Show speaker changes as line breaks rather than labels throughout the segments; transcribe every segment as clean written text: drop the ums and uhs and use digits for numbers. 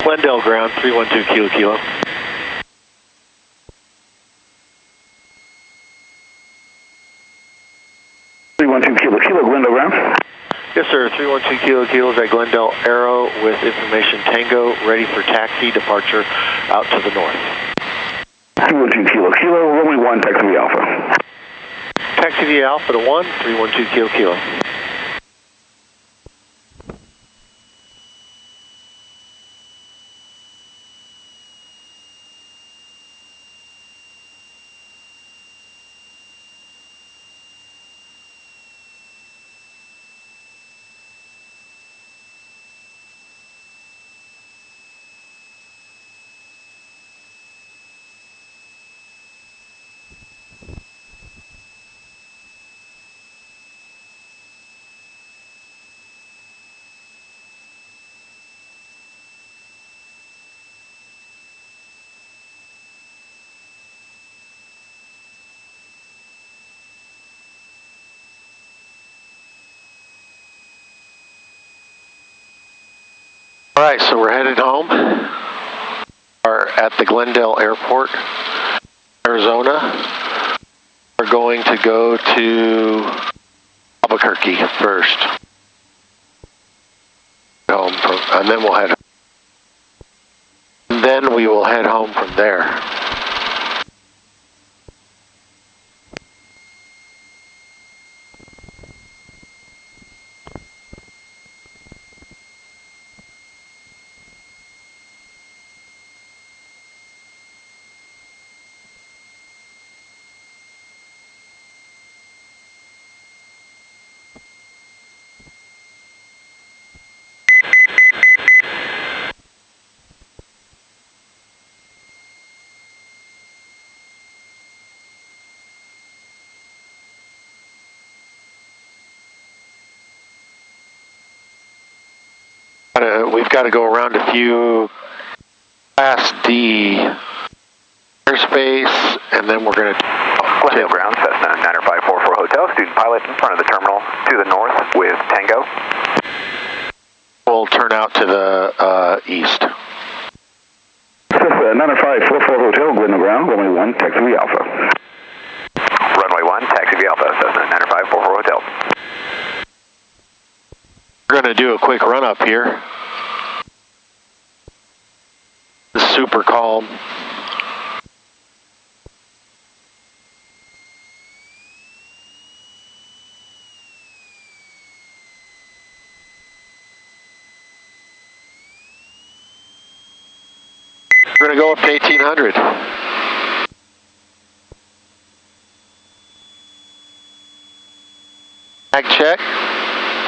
Glendale ground, 312 kilo kilo.
Kilo, Glendale ground.
Yes, sir. 312 kilo kilos at Glendale Aero with information Tango, ready for taxi departure out to the north.
312 kilo, runway 1, taxi via Alpha.
Taxi via Alpha to 1, 312 kilo kilo. All right, so we're headed home. We're at the Glendale Airport, Arizona. We're going to go to Albuquerque first. Home from, and then we'll head home. And then we will head home from there. We've got to go around a few Class D airspace, and then we're going to...
Glendale ground, Cessna 9544 Hotel, student pilot in front of the terminal to the north with Tango.
We'll turn out to the east.
Cessna 9544 Hotel, Glendale ground, runway 1, taxi via Alpha.
Runway 1, taxi via Alpha, Cessna 9544 Hotel.
We're going to do a quick run up here. It's super calm. We're going to go up to 1800. Mag check.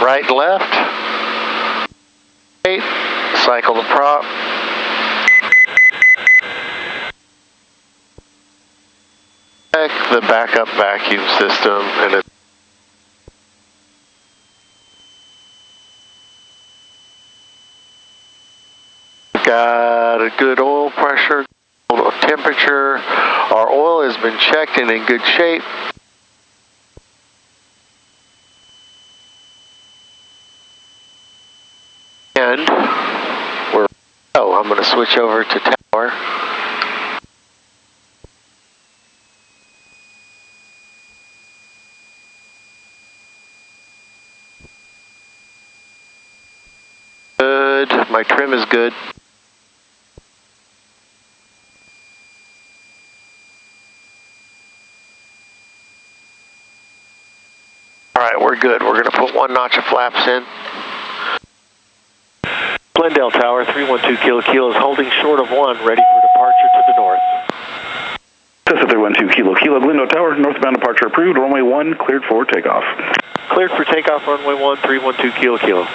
Right, left. 8. Cycle the prop. Check the backup vacuum system, and it's got a good oil pressure, temperature. Our oil has been checked and in good shape. And I'm going to switch over to tower. Good. My trim is good. All right, we're good. We're going to put 1 notch of flaps in. Glendale Tower, 312 kilo kilos, holding short of 1, ready for departure to the north.
Cessna 312 kilo kilo, Glendale Tower, northbound departure approved, runway 1, cleared for takeoff.
Cleared for takeoff, runway 1, 312 kilo kilo.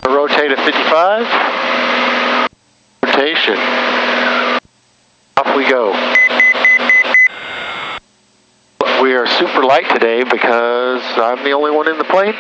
Rotate at 55. Rotation. Off we go. We are super light today because I'm the only one in the plane.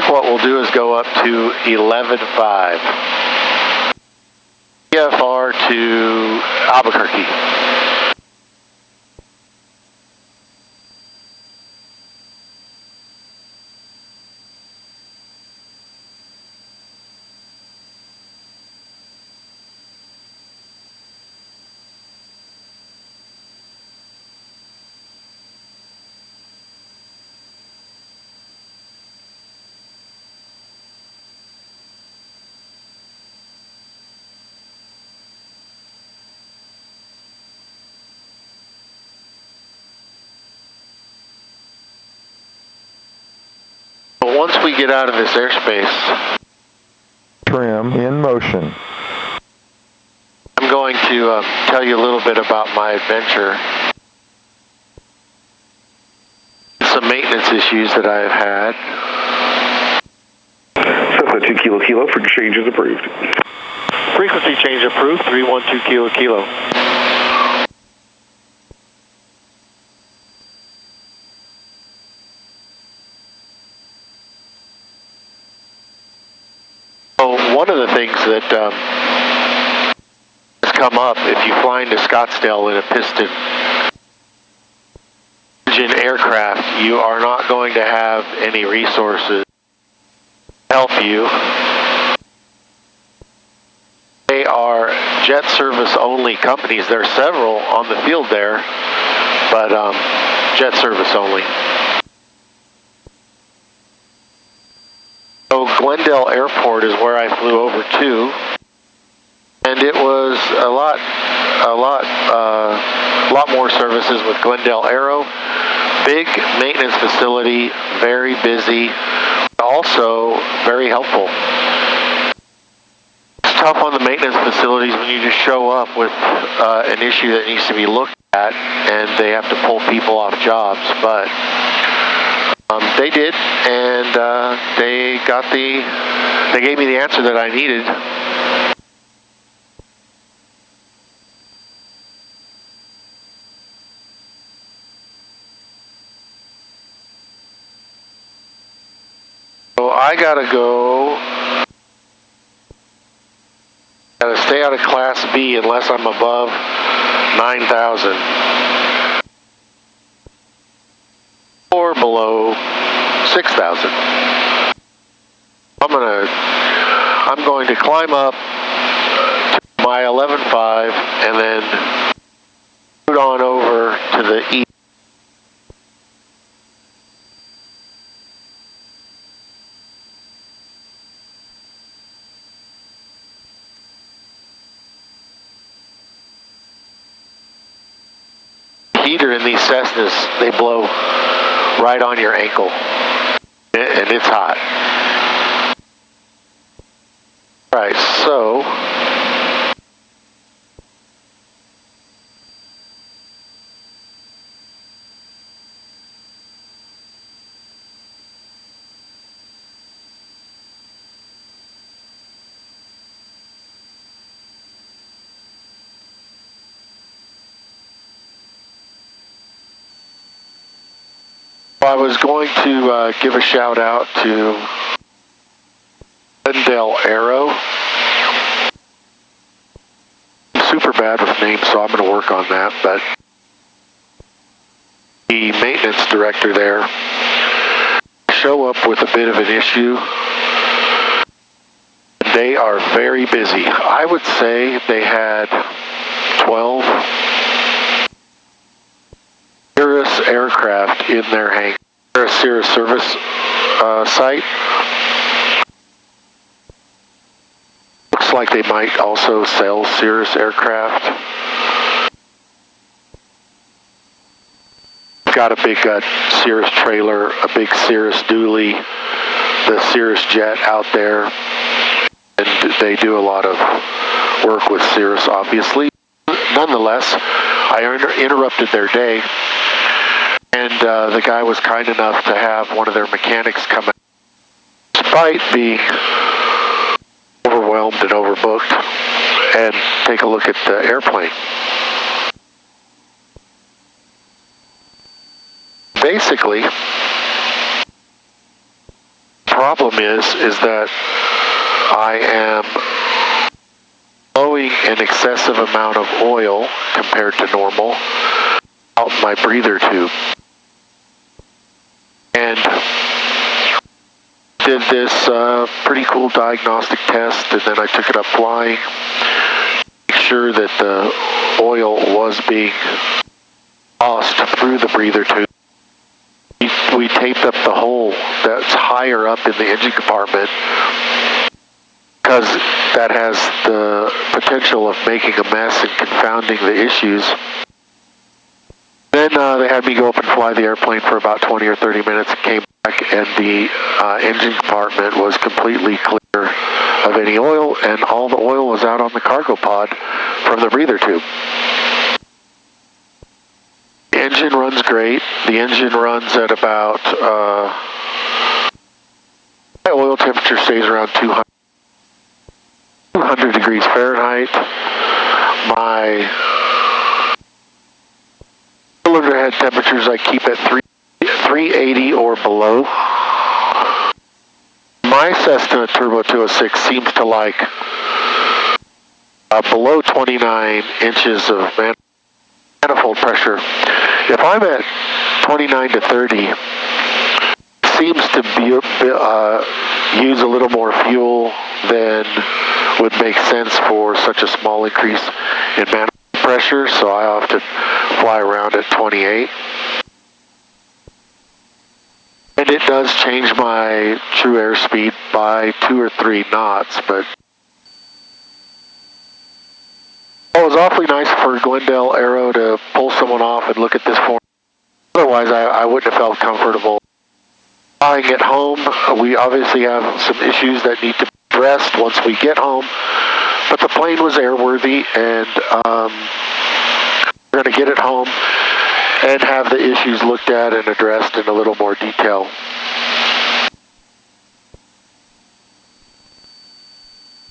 What we'll do is go up to 11.5. VFR to Albuquerque. Once we get out of this airspace,
trim in motion.
I'm going to tell you a little bit about my adventure. Some maintenance issues that I've had.
Cessna 2 Kilo Kilo for change is approved.
Frequency change approved, 312 Kilo Kilo. One of the things that has come up, if you fly into Scottsdale in a piston engine aircraft, you are not going to have any resources to help you. They are jet service only companies. There are several on the field there, but jet service only. So Glendale Airport is where I flew over to, and it was a lot more services with Glendale Aero. Big maintenance facility, very busy, also very helpful. It's tough on the maintenance facilities when you just show up with an issue that needs to be looked at, and they have to pull people off jobs, but they did, and they gave me the answer that I needed. So I gotta stay out of Class B unless I'm above 9,000. Or below 6,000. I'm going to climb up to my 11.5 and then shoot on over to the east. Heater in these Cessnas, they blow right on your ankle, and it's hot. All right, so I was going to give a shout out to Glendale Aero. I'm super bad with names, so I'm going to work on that, but the maintenance director there show up with a bit of an issue. They are very busy. I would say they had 12 Cirrus aircraft in their hangar. They're a Cirrus service site. Looks like they might also sell Cirrus aircraft. Got a big Cirrus trailer, a big Cirrus dually, the Cirrus jet out there, and they do a lot of work with Cirrus, obviously. Nonetheless, I interrupted their day, and the guy was kind enough to have one of their mechanics come out, despite being overwhelmed and overbooked, and take a look at the airplane. Basically, problem is that I am blowing an excessive amount of oil compared to normal out my breather tube. And did this pretty cool diagnostic test, and then I took it up flying, make sure that the oil was being lost through the breather tube. We taped up the hole that's higher up in the engine compartment because that has the potential of making a mess and confounding the issues. Then they had me go up and fly the airplane for about 20 or 30 minutes and came back, and the engine compartment was completely clear of any oil, and all the oil was out on the cargo pod from the breather tube. The engine runs great. The engine runs at about, my oil temperature stays around 200 degrees Fahrenheit. My cylinder head temperatures I keep at 380 or below. My Cessna Turbo 206 seems to like below 29 inches of manifold pressure. If I'm at 29 to 30, it seems to use a little more fuel than would make sense for such a small increase in manifold pressure, so I often fly around at 28. And it does change my true airspeed by 2 or 3 knots, but it was awfully nice for Glendale Aero to pull someone off and look at this for me. Otherwise, I wouldn't have felt comfortable flying at home. We obviously have some issues that need to be addressed once we get home, but the plane was airworthy, and we're going to get it home and have the issues looked at and addressed in a little more detail.